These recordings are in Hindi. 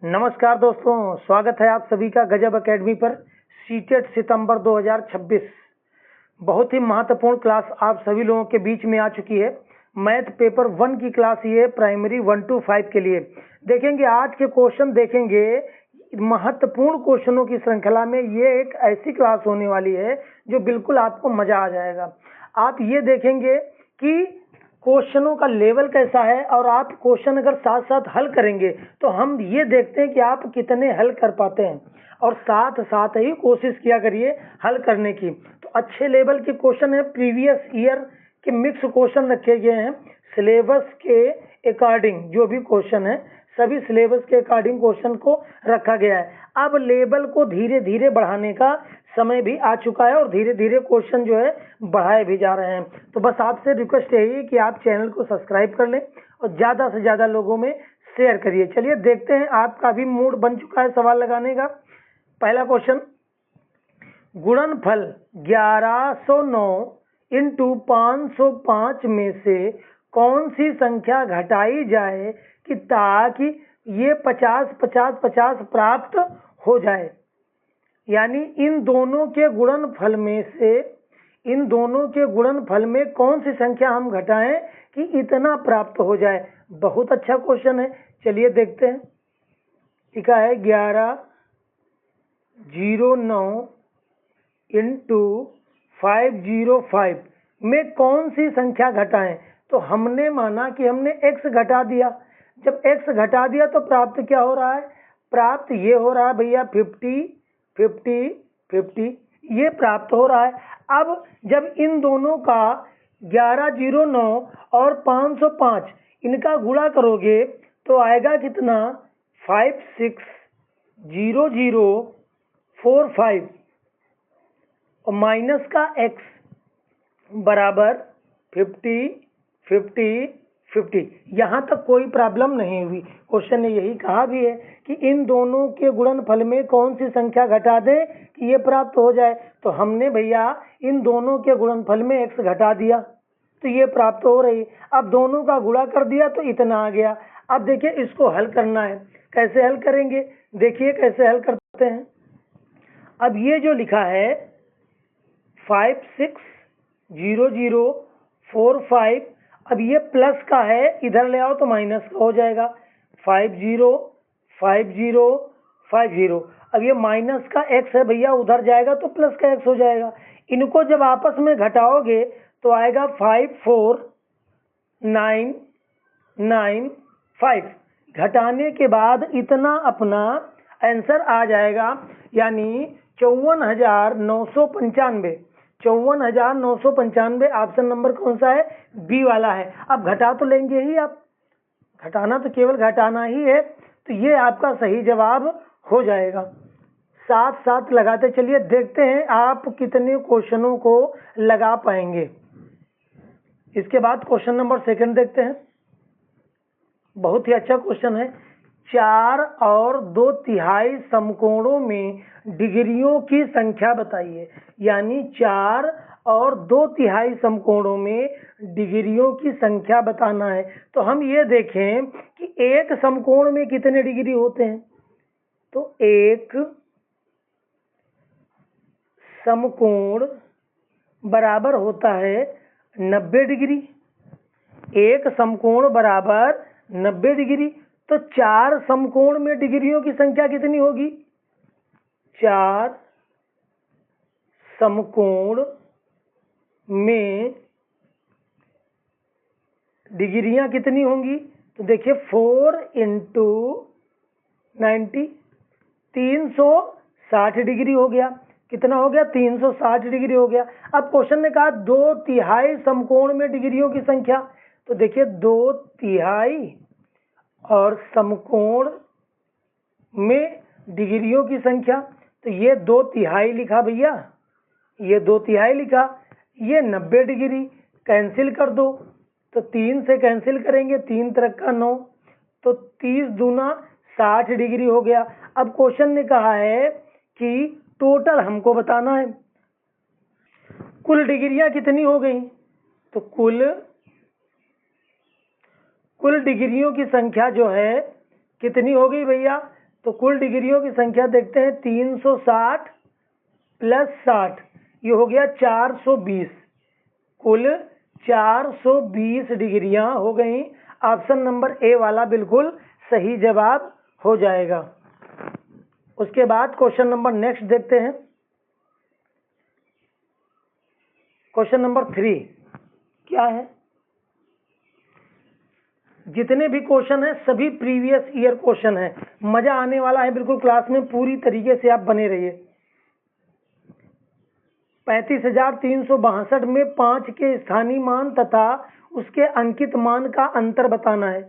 नमस्कार दोस्तों, स्वागत है आप सभी का गजब एकेडमी पर। सीटेट सितंबर 2026 बहुत ही महत्वपूर्ण क्लास आप सभी लोगों के बीच में आ चुकी है। मैथ पेपर 1 की क्लास ये प्राइमरी 1 to 5 के लिए देखेंगे। आज के क्वेश्चन देखेंगे, महत्वपूर्ण क्वेश्चनों की श्रृंखला में ये एक ऐसी क्लास होने वाली है जो बिल्कुल आपको मजा आ जाएगा। आप ये देखेंगे कि क्वेश्चनों का लेवल कैसा है और आप क्वेश्चन अगर साथ साथ हल करेंगे तो हम ये देखते हैं कि आप कितने हल कर पाते हैं, और साथ साथ ही कोशिश किया करिए हल करने की। तो अच्छे लेवल के क्वेश्चन है, प्रीवियस ईयर के मिक्स क्वेश्चन रखे गए हैं। सिलेबस के अकॉर्डिंग जो भी क्वेश्चन है, सभी सिलेबस के अकॉर्डिंग क्वेश्चन को रखा गया है। अब लेवल को धीरे धीरे बढ़ाने का समय भी आ चुका है और धीरे धीरे क्वेश्चन जो है बढ़ाए भी जा रहे हैं। तो बस आपसे रिक्वेस्ट यही है कि आप चैनल को सब्सक्राइब कर लें और ज़्यादा से ज़्यादा लोगों में शेयर करिए। चलिए देखते हैं, आपका भी मूड बन चुका है सवाल लगाने का। पहला क्वेश्चन, गुणनफल 1109 इंटू 505 में से कौन सी संख्या घटाई जाए कि ताकि ये 50-50-50 प्राप्त हो जाए। यानी इन दोनों के गुणनफल में कौन सी संख्या हम घटाएं कि इतना प्राप्त हो जाए। बहुत अच्छा क्वेश्चन है, चलिए देखते हैं। लिखा है 1109 इंटू 505 में कौन सी संख्या घटाएं। तो हमने माना कि हमने x घटा दिया। जब x घटा दिया तो प्राप्त क्या हो रहा है, प्राप्त ये हो रहा है भैया 50-50-50 ये प्राप्त हो रहा है। अब जब इन दोनों का 1109 और 505 इनका गुणा करोगे तो आएगा कितना, 560045 और माइनस का x बराबर 50-50-50। यहाँ तक कोई प्रॉब्लम नहीं हुई। क्वेश्चन ने यही कहा भी है कि इन दोनों के गुणनफल में कौन सी संख्या घटा दें कि ये प्राप्त हो जाए। तो हमने भैया इन दोनों के गुणनफल में x घटा दिया तो ये प्राप्त हो रही। अब दोनों का गुणा कर दिया तो इतना आ गया। अब देखिए इसको हल करना है, कैसे हल करेंगे, देखिए कैसे हल करते हैं। अब ये जो लिखा है 560045, अब ये प्लस का है, इधर ले आओ तो माइनस का हो जाएगा 505050। अब ये माइनस का x है भैया, उधर जाएगा तो प्लस का x हो जाएगा। इनको जब आपस में घटाओगे तो आएगा 54995। घटाने के बाद इतना अपना आंसर आ जाएगा, यानी 54,995। 54,995 ऑप्शन नंबर कौन सा है, बी वाला है। अब घटा तो लेंगे ही, आप घटाना तो केवल घटाना ही है, तो ये आपका सही जवाब हो जाएगा। साथ साथ लगाते चलिए, देखते हैं आप कितने क्वेश्चनों को लगा पाएंगे। इसके बाद क्वेश्चन नंबर 2 देखते हैं। बहुत ही अच्छा क्वेश्चन है। 4 और 2/3 समकोणों में डिग्रियों की संख्या बताइए। यानी 4 और 2/3 समकोणों में डिग्रियों की संख्या बताना है। तो हम ये देखें कि एक समकोण में कितने डिग्री होते हैं। तो एक समकोण बराबर होता है 90 डिग्री। एक समकोण बराबर 90 डिग्री। तो 4 समकोण में डिग्रियों की संख्या कितनी होगी, 4 समकोण में डिग्रियां कितनी होंगी। तो देखिए 4 × 90 360 डिग्री हो गया। कितना हो गया, 360 डिग्री हो गया। अब क्वेश्चन ने कहा 2/3 समकोण में डिग्रियों की संख्या। तो देखिए 2/3 और समकोण में डिग्रियों की संख्या, तो ये 2/3 लिखा भैया, ये 2/3 लिखा, ये 90 डिग्री कैंसिल कर दो। तो 3 से कैंसिल करेंगे, 3 × 9, तो 30 दूना 60 डिग्री हो गया। अब क्वेश्चन ने कहा है कि टोटल हमको बताना है, कुल डिग्रियां कितनी हो गई। तो कुल डिग्रियों की संख्या जो है कितनी हो गई भैया, तो कुल डिग्रियों की संख्या देखते हैं 360 प्लस 60, ये हो गया 420। कुल 420 डिग्रियां हो गई। ऑप्शन नंबर ए वाला बिल्कुल सही जवाब हो जाएगा। उसके बाद क्वेश्चन नंबर नेक्स्ट देखते हैं। क्वेश्चन नंबर 3 क्या है? जितने भी क्वेश्चन हैं सभी प्रीवियस ईयर क्वेश्चन हैं। मजा आने वाला है बिल्कुल, क्लास में पूरी तरीके से आप बने रहिए। 35,362 में 5 के स्थानीय मान तथा उसके अंकित मान का अंतर बताना है।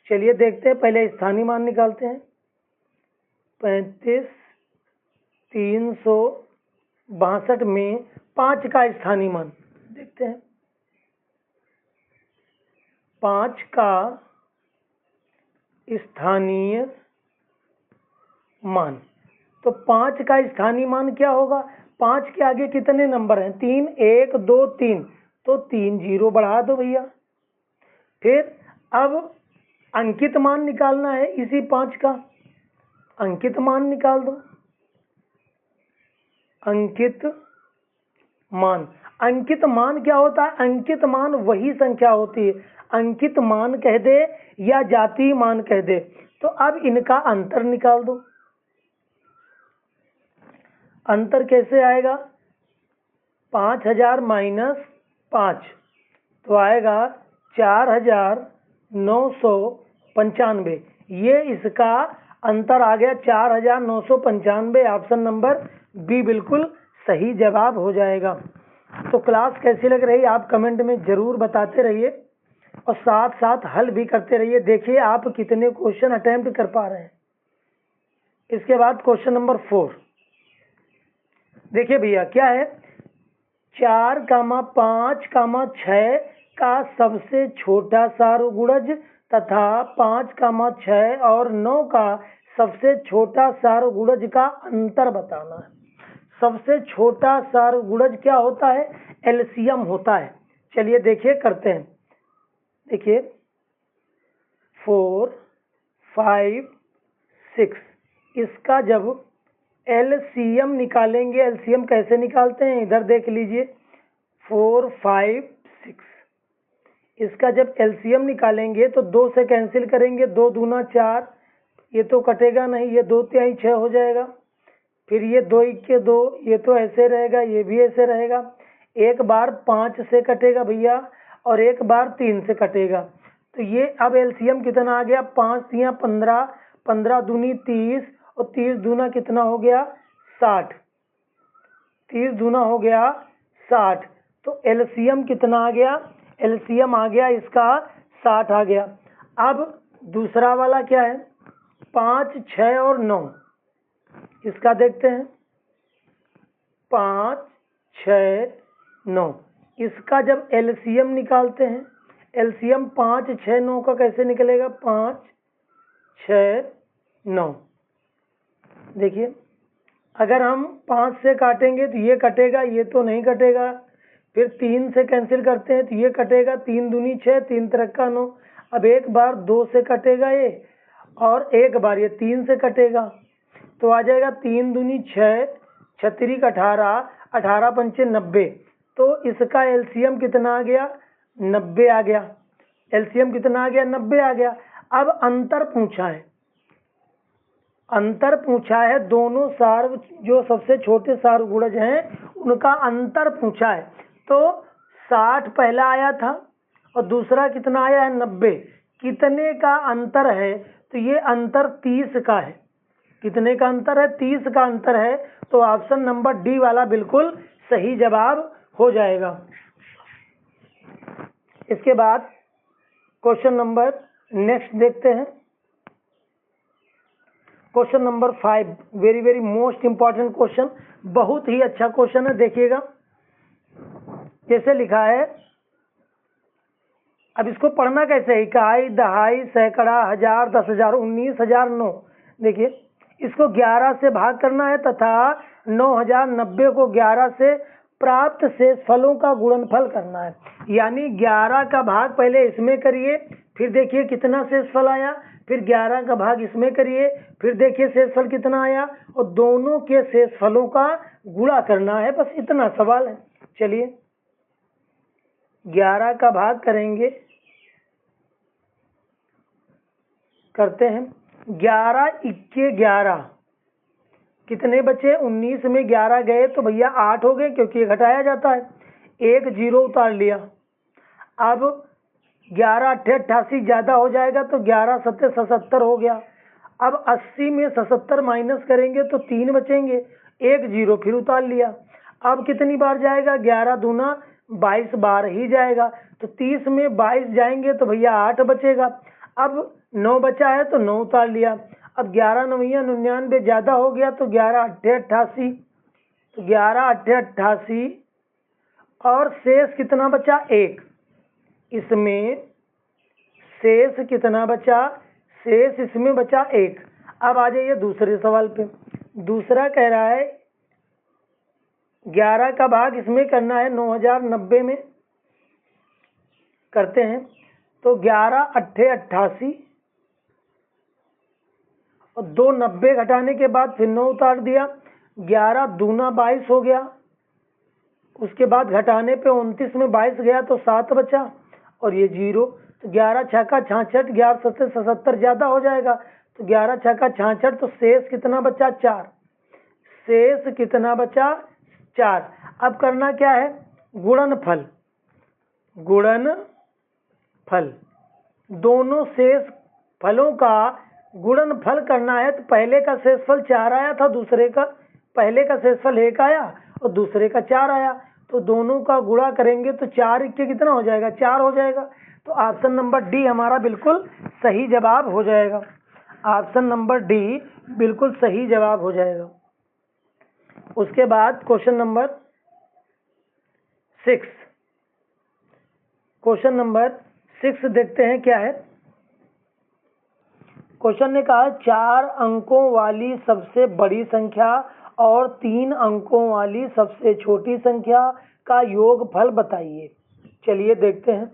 चलिए देखते हैं, पहले स्थानीय मान निकालते हैं। 35,362 में 5 का स्थानीय मान देखते हैं। 5 का स्थानीय मान, तो 5 का स्थानीय मान क्या होगा? 5 के आगे कितने नंबर हैं? 3, 1, 2, 3, तो 3 जीरो बढ़ा दो भैया। फिर अब अंकित मान निकालना है इसी 5 का, अंकित मान निकाल दो। अंकित मान, अंकित मान क्या होता है? अंकित मान वही संख्या होती है, अंकित मान कह दे या जातीय मान कह दे। तो अब इनका अंतर निकाल दो। अंतर कैसे आएगा? 5,000 माइनस 5 तो आएगा 4,995। ये इसका अंतर आ गया 4,995। ऑप्शन नंबर बी बिल्कुल सही जवाब हो जाएगा। तो क्लास कैसी लग रही आप कमेंट में जरूर बताते रहिए और साथ साथ हल भी करते रहिए। देखिए आप कितने क्वेश्चन अटेम्प्ट कर पा रहे हैं। इसके बाद क्वेश्चन नंबर 4 देखिए भैया क्या है? 4, 5, 6 का सबसे छोटा सारगुणज तथा 5, 6 और 9 का सबसे छोटा सारगुणज का अंतर बताना है। सबसे छोटा सारगुणज क्या होता है? एलसीएम होता है। चलिए देखिए करते हैं। देखिए 4, 5, 6 इसका जब एलसीएम निकालेंगे, एलसीएम कैसे निकालते हैं इधर देख लीजिए। 4, 5, 6 इसका जब एलसीएम निकालेंगे तो 2 से कैंसिल करेंगे, 2 दूना 4, ये तो कटेगा नहीं, ये 2 तिहाई 6 हो जाएगा। फिर ये 2 1 2, ये तो ऐसे रहेगा, ये भी ऐसे रहेगा। एक बार 5 से कटेगा भैया और एक बार 3 से कटेगा। तो ये अब एलसीएम कितना आ गया? 5 तिया 15, 15 दूनी 30 और 30 दूना कितना हो गया? 60। 30 दूना हो गया 60। तो एलसीएम कितना आ गया? एलसीएम आ गया इसका 60 आ गया। अब दूसरा वाला क्या है? 5, 6 और 9 इसका देखते हैं। 5, 6, 9 इसका जब एलसीएम निकालते हैं, एलसीएम 5, 6, 9 का कैसे निकलेगा? 5, 6, 9। देखिए अगर हम 5 से काटेंगे तो ये कटेगा, ये तो नहीं कटेगा। फिर 3 से कैंसिल करते हैं तो ये कटेगा, 3 दूनी 6, 3 तिरक्का 9। अब एक बार 2 से कटेगा ये और एक बार ये 3 से कटेगा, तो आ जाएगा 3 दूनी 6, 6 18, 18 पंचे 90। तो इसका एलसीएम कितना आ गया? 90 आ गया। एलसीएम कितना आ गया? 90 आ गया। अब अंतर पूछा है, अंतर पूछा है दोनों सार जो सबसे छोटे सारगुणज हैं उनका अंतर पूछा है। तो 60 पहला आया था और दूसरा कितना आया है? 90। कितने का अंतर है? तो ये अंतर 30 का है। कितने का अंतर है? 30 का अंतर है। तो ऑप्शन नंबर डी वाला बिल्कुल सही जवाब हो जाएगा। इसके बाद क्वेश्चन नंबर नेक्स्ट देखते हैं। Question number 5 very very most important question, बहुत ही अच्छा क्वेश्चन है। देखिएगा कैसे लिखा है। अब इसको पढ़ना कैसे है? इकाई, दहाई, सैकड़ा, हजार, 10,000, 19,000, 9। देखिए इसको 11 से भाग करना है तथा 9,090 को 11 से प्राप्त शेष फलों का गुणनफल करना है। यानी 11 का भाग पहले इसमें करिए, फिर देखिए कितना शेष फल आया, फिर 11 का भाग इसमें करिए, फिर देखिए शेषफल कितना आया और दोनों के शेषफलों का गुणा करना है, बस इतना सवाल है। चलिए 11 का भाग करेंगे, करते हैं। 11 इक्के 11 कितने बचे? 19 में 11 गए तो भैया 8 हो गए, क्योंकि ये घटाया जाता है। एक जीरो उतार लिया। अब 11 अट्ठे 88 ज़्यादा हो जाएगा तो 11 सत्ते 77 हो गया। अब 80 में 77 माइनस करेंगे तो 3 बचेंगे, एक जीरो फिर उतार लिया। अब कितनी बार जाएगा? 11 दूना 22 बार ही जाएगा, तो 30 में 22 जाएंगे तो भैया 8 बचेगा। अब 9 बचा है तो 9 उतार लिया। अब 11 9 99 ज़्यादा हो गया तो 11 अट्ठे 88, तो 11 अट्ठे 88 और शेष कितना बचा? 1। इसमें शेष कितना बचा? शेष इसमें बचा 1। अब आ जाइए दूसरे सवाल पे। दूसरा कह रहा है 11 का भाग इसमें करना है 9090 में, करते हैं। तो 11 अट्ठे 88 और 2 90 घटाने के बाद फिर 9 उतार दिया। 11 दूना 22 हो गया, उसके बाद घटाने पे 29 में 22 गया तो 7 बचा और ये जीरो। तो 11 छक्का 66, 11 सत्ते 77 ज़्यादा हो जाएगा, तो 11 छक्का 66, तो शेष कितना बचा? 4। शेष कितना बचा? 4। अब करना क्या है? गुणनफल। गुणनफल दोनों शेष फलों का गुणनफल करना है। तो पहले का शेषफल 4 आया था, दूसरे का पहले का शेषफल 1 आया और दूसरे का 4 आया, तो दोनों का गुणा करेंगे तो 4 इक्के कितना हो जाएगा? 4 हो जाएगा। तो ऑप्शन नंबर डी हमारा बिल्कुल सही जवाब हो जाएगा। ऑप्शन नंबर डी बिल्कुल सही जवाब हो जाएगा। उसके बाद क्वेश्चन नंबर 6। क्वेश्चन नंबर 6 देखते हैं क्या है। क्वेश्चन ने कहा 4 अंकों वाली सबसे बड़ी संख्या और 3 अंकों वाली सबसे छोटी संख्या का योगफल बताइए। चलिए देखते हैं।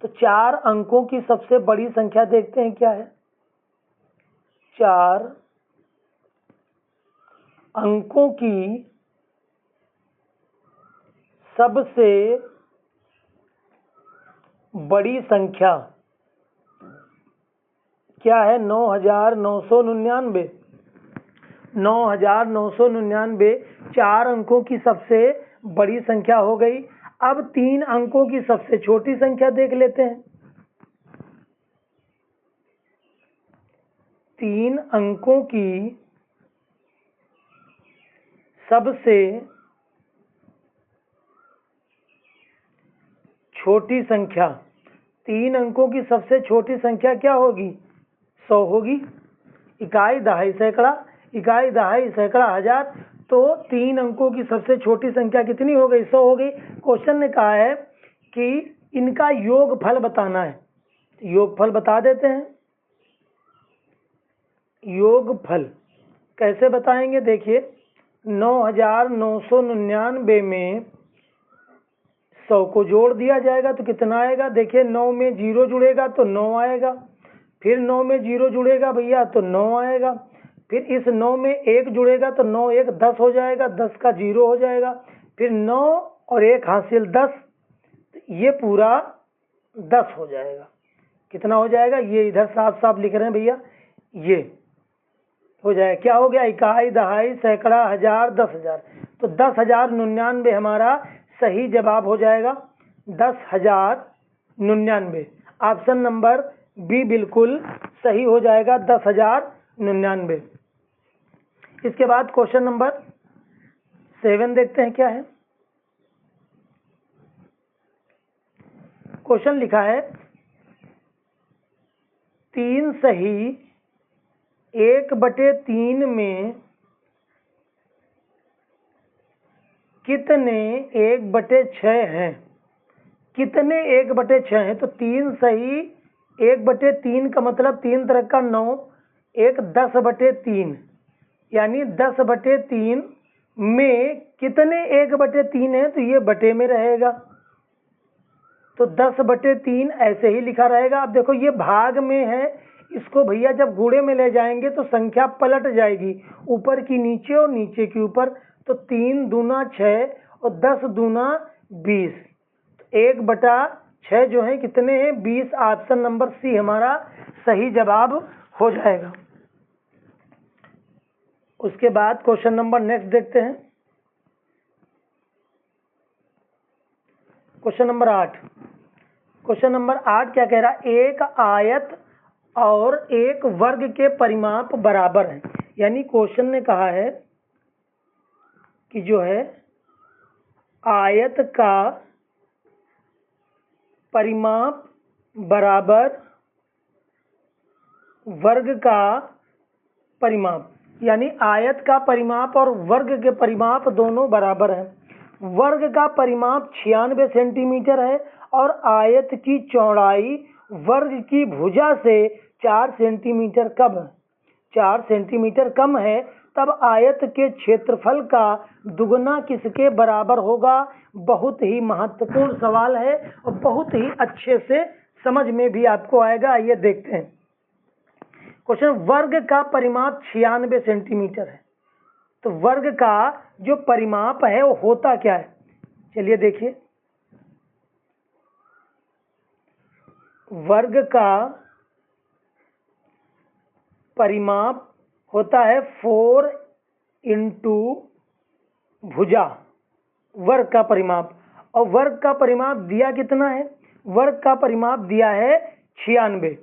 तो 4 अंकों की सबसे बड़ी संख्या देखते हैं क्या है। 4 अंकों की सबसे बड़ी संख्या क्या है? 9999। 9999 4 अंकों की सबसे बड़ी संख्या हो गई। अब 3 अंकों की सबसे छोटी संख्या देख लेते हैं। 3 अंकों की सबसे छोटी संख्या, 3 अंकों की सबसे छोटी संख्या क्या होगी? 100 होगी। इकाई दहाई सैकड़ा, इकाई दहाई सैकड़ा हजार, तो 3 अंकों की सबसे छोटी संख्या कितनी हो गई? 100 हो गई। क्वेश्चन ने कहा है कि इनका योगफल बताना है। योगफल बता देते हैं। योगफल कैसे बताएंगे? देखिए 9999 में 100 को जोड़ दिया जाएगा तो कितना आएगा? देखिए 9 में 0 जुड़ेगा तो 9 आएगा, फिर 9 में 0 जुड़ेगा भैया तो 9 आएगा, फिर इस 9 में 1 जुड़ेगा तो 9 1 10 हो जाएगा, 10 का 0 हो जाएगा, फिर 9 और 1 हासिल 10, ये पूरा 10 हो जाएगा। कितना हो जाएगा? ये इधर साफ साफ लिख रहे हैं भैया, ये हो जाएगा। क्या हो गया? इकाई दहाई सैकड़ा हजार 10,000, तो 10,099 हमारा सही जवाब हो जाएगा। 10,099 ऑप्शन नंबर बी बिल्कुल सही हो जाएगा। 10,099। इसके बाद क्वेश्चन नंबर 7 देखते हैं क्या है। क्वेश्चन लिखा है 3 सही 1/3 में कितने 1/6 हैं? कितने 1/6 हैं? तो 3 सही 1/3 का मतलब 3 तरह का 9, एक 10/3, यानी 10/3 में कितने 1/3 है? तो ये बटे में रहेगा, तो 10/3 ऐसे ही लिखा रहेगा। अब देखो ये भाग में है, इसको भैया जब गुणे में ले जाएंगे तो संख्या पलट जाएगी, ऊपर की नीचे और नीचे की ऊपर। तो 3 दूना 6 और 10 दूना 20, 1/6 जो है कितने हैं 20। ऑप्शन नंबर सी हमारा सही जवाब हो जाएगा। उसके बाद क्वेश्चन नंबर नेक्स्ट देखते हैं, क्वेश्चन नंबर 8। क्वेश्चन नंबर 8 क्या कह रहा है, एक आयत और एक वर्ग के परिमाप बराबर हैं। यानी क्वेश्चन ने कहा है कि जो है आयत का परिमाप बराबर वर्ग का परिमाप, यानी आयत का परिमाप और वर्ग के परिमाप दोनों बराबर हैं। वर्ग का परिमाप 96 सेंटीमीटर है और आयत की चौड़ाई वर्ग की भुजा से 4 सेंटीमीटर कम है, 4 सेंटीमीटर कम है, तब आयत के क्षेत्रफल का दुगना किसके बराबर होगा। बहुत ही महत्वपूर्ण सवाल है और बहुत ही अच्छे से समझ में भी आपको आएगा। आइए देखते हैं क्वेश्चन। वर्ग का परिमाप 96 सेंटीमीटर है, तो वर्ग का जो परिमाप है वो होता क्या है, चलिए देखिए। वर्ग का परिमाप होता है 4 इंटू भुजा, वर्ग का परिमाप। और वर्ग का परिमाप दिया कितना है, वर्ग का परिमाप दिया है 96।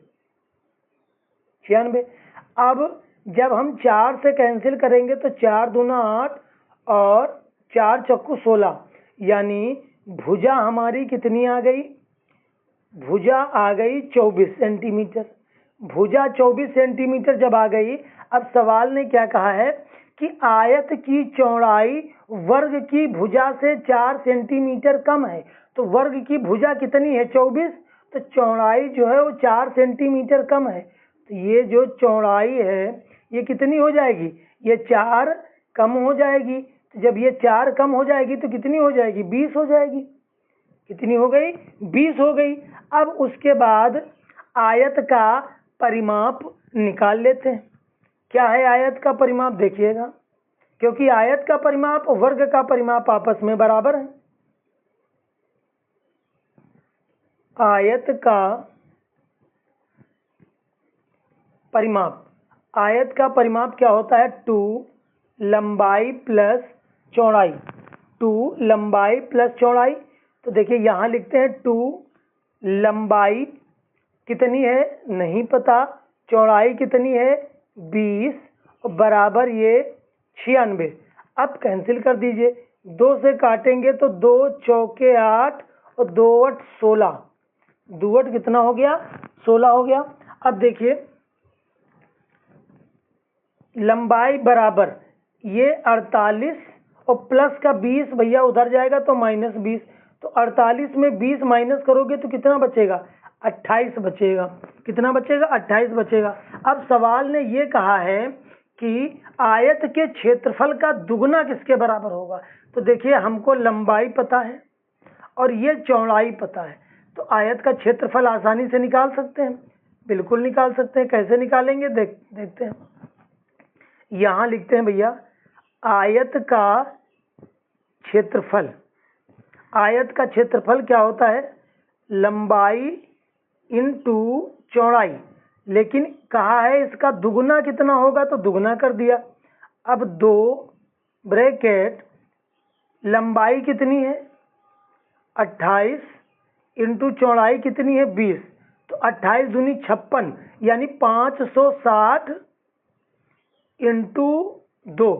अब जब हम 4 से कैंसिल करेंगे तो 4 दूना 8 और 4 चक्कू 16, यानी भुजा हमारी कितनी आ गई, भुजा आ गई 24 सेंटीमीटर। भुजा 24 सेंटीमीटर जब आ गई, अब सवाल ने क्या कहा है कि आयत की चौड़ाई वर्ग की भुजा से 4 सेंटीमीटर कम है। तो वर्ग की भुजा कितनी है 24, तो चौड़ाई जो है वो 4 सेंटीमीटर कम है। तो ये जो चौड़ाई है ये कितनी हो जाएगी, ये 4 कम हो जाएगी। तो जब ये 4 कम हो जाएगी तो कितनी हो जाएगी, 20 हो जाएगी। कितनी हो गई, 20 हो गई। अब उसके बाद आयत का परिमाप निकाल लेते हैं। क्या है आयत का परिमाप, देखिएगा, क्योंकि आयत का परिमाप और वर्ग का परिमाप आपस में बराबर है। आयत का परिमाप, आयत का परिमाप क्या होता है, 2 लंबाई प्लस चौड़ाई, 2 लंबाई प्लस चौड़ाई। तो देखिए यहाँ लिखते हैं 2 लंबाई कितनी है नहीं पता, चौड़ाई कितनी है 20 और बराबर ये 96। अब कैंसिल कर दीजिए, 2 से काटेंगे तो 2 चौके 8 और 2 8 16, 2 8 कितना हो गया 16 हो गया। अब देखिए लंबाई बराबर ये 48 और प्लस का 20 भैया उधर जाएगा तो -20। तो 48 में 20 माइनस करोगे तो कितना बचेगा, 28 बचेगा। कितना बचेगा, 28 बचेगा। अब सवाल ने ये कहा है कि आयत के क्षेत्रफल का दुगना किसके बराबर होगा। तो देखिए हमको लंबाई पता है और ये चौड़ाई पता है, तो आयत का क्षेत्रफल आसानी से निकाल सकते हैं, बिल्कुल निकाल सकते हैं। कैसे निकालेंगे देखते हैं। यहाँ लिखते हैं भैया आयत का क्षेत्रफल, आयत का क्षेत्रफल क्या होता है, लंबाई इंटू चौड़ाई, लेकिन कहा है इसका दुगना कितना होगा तो दुगना कर दिया। अब 2 ब्रैकेट लंबाई कितनी है 28 इंटू चौड़ाई कितनी है 20, तो 28 दूनी 56, यानी 560 इंटू 2।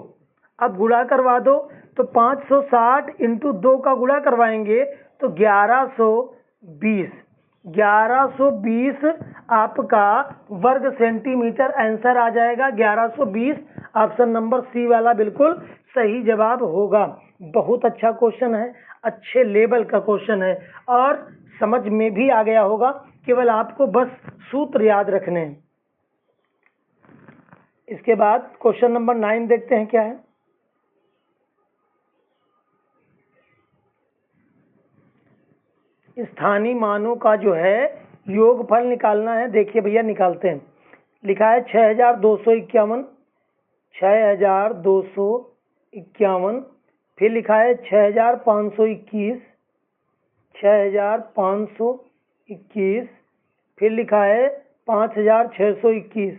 अब गुणा करवा दो, तो 560 इंटू 2 का गुणा करवाएंगे तो 1120 आपका वर्ग सेंटीमीटर आंसर आ जाएगा 1120। ऑप्शन नंबर सी वाला बिल्कुल सही जवाब होगा। बहुत अच्छा क्वेश्चन है, अच्छे लेवल का क्वेश्चन है और समझ में भी आ गया होगा, केवल आपको बस सूत्र याद रखने हैं। इसके बाद क्वेश्चन नंबर 9 देखते हैं क्या है। स्थानीय मानों का जो है योगफल निकालना है। देखिए भैया निकालते हैं। लिखा है 6251, 6251, फिर लिखा है 6521, 6521, फिर लिखा है 5621,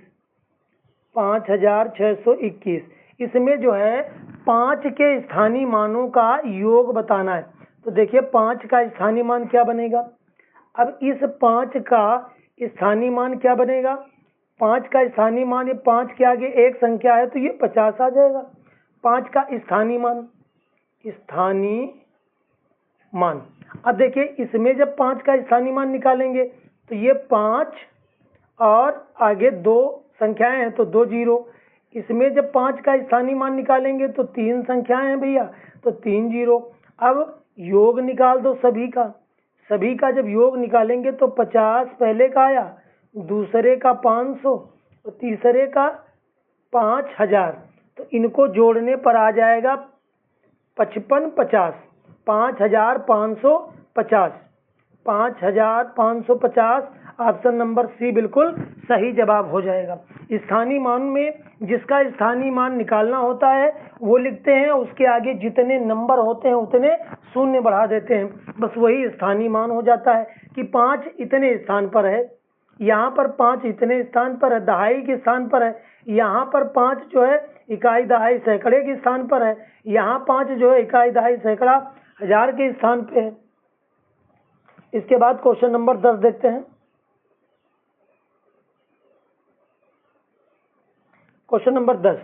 5621। इसमें जो है 5 के स्थानीय मानों का योग बताना है। तो देखिए 5 का स्थानीय मान क्या बनेगा। अब इस 5 का स्थानीय मान क्या बनेगा। 5 का स्थानीय मान, ये 5 के आगे एक संख्या है तो ये 50 आ जाएगा। 5 का स्थानीय मान, स्थानीय मान। अब देखिए इसमें जब 5 का स्थानीय मान निकालेंगे तो ये 5 और आगे 2 संख्याएं हैं तो 2 जीरो। इसमें जब 5 का स्थानीय मान निकालेंगे तो 3 संख्याएं हैं भैया, तो 3 जीरो। अब योग निकाल दो सभी का। सभी का जब योग निकालेंगे तो 50 पहले का आया, दूसरे का 500 और तीसरे का 5000। तो इनको जोड़ने पर आ जाएगा 5550, 5550, 5550। ऑप्शन नंबर सी बिल्कुल सही जवाब हो जाएगा। स्थानीय मान में जिसका स्थानीय मान निकालना होता है वो लिखते हैं, उसके आगे जितने नंबर होते हैं उतने शून्य बढ़ा देते हैं, बस वही स्थानीय मान हो जाता है। कि 5 इतने स्थान पर है, यहाँ पर 5 इतने स्थान पर है, दहाई के स्थान पर है। यहाँ पर 5 जो है इकाई दहाई सैकड़े के स्थान पर है। यहाँ 5 जो है इकाई दहाई सैकड़ा हजार के स्थान पे है। इसके बाद क्वेश्चन नंबर 10 देखते हैं। Question number 10।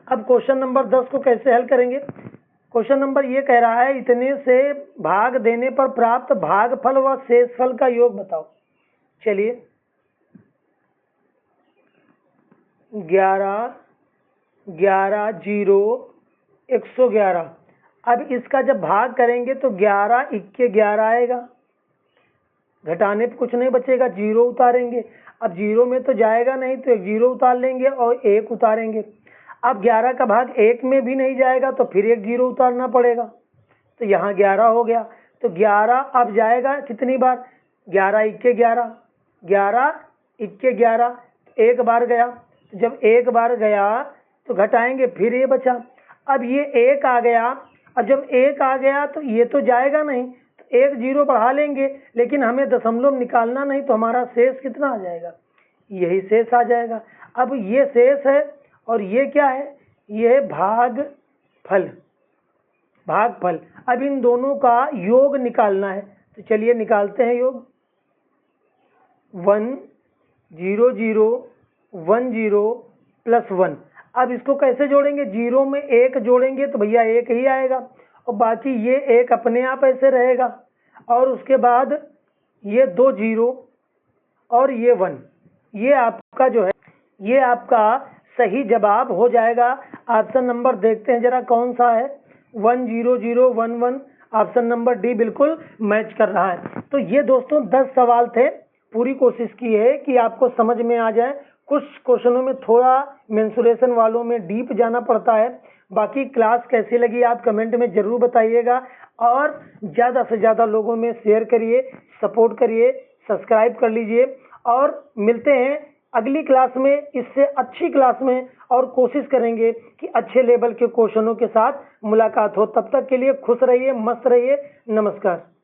अब क्वेश्चन नंबर 10 को कैसे हल करेंगे। क्वेश्चन नंबर ये कह रहा है इतने से भाग देने पर प्राप्त भागफल व शेषफल का योग बताओ। चलिए 11, 11, 0, 111। अब इसका जब भाग करेंगे तो 11 इक्के 11 आएगा, घटाने पे कुछ नहीं बचेगा, जीरो उतारेंगे। अब जीरो में तो जाएगा नहीं तो एक जीरो उतार लेंगे और 1 उतारेंगे। अब 11 का भाग 1 में भी नहीं जाएगा तो फिर एक जीरो उतारना पड़ेगा, तो यहाँ 11 हो गया। तो 11 अब जाएगा कितनी बार, 11 इक्के 11, 11 इक्के 11, एक बार गया। जब एक बार गया तो घटाएंगे फिर ये बचा। अब ये 1 आ गया। अब जब 1 आ गया तो ये तो जाएगा नहीं, तो एक जीरो बढ़ा लेंगे, लेकिन हमें दशमलव निकालना नहीं, तो हमारा शेष कितना आ जाएगा, यही शेष आ जाएगा। अब ये शेष है और ये क्या है, ये भागफल, भागफल। अब इन दोनों का योग निकालना है, तो चलिए निकालते हैं योग। 1 0 0 1 0 प्लस 1। अब इसको कैसे जोड़ेंगे, जीरो में 1 जोड़ेंगे तो भैया 1 ही आएगा और बाकी ये 1 अपने आप ऐसे रहेगा, और उसके बाद ये 2 जीरो और ये 1। ये आपका जो है ये आपका सही जवाब हो जाएगा। ऑप्शन नंबर देखते हैं जरा कौन सा है, 1 0 0 1 1। ऑप्शन नंबर डी बिल्कुल मैच कर रहा है। तो ये दोस्तों 10 सवाल थे। पूरी कोशिश की है कि आपको समझ में आ जाए। कुछ क्वेश्चनों में थोड़ा मेंसुरेशन वालों में डीप जाना पड़ता है। बाकी क्लास कैसी लगी आप कमेंट में जरूर बताइएगा, और ज़्यादा से ज़्यादा लोगों में शेयर करिए, सपोर्ट करिए, सब्सक्राइब कर लीजिए। और मिलते हैं अगली क्लास में, इससे अच्छी क्लास में, और कोशिश करेंगे कि अच्छे लेवल के क्वेश्चनों के साथ मुलाकात हो। तब तक के लिए खुश रहिए, मस्त रहिए। नमस्कार।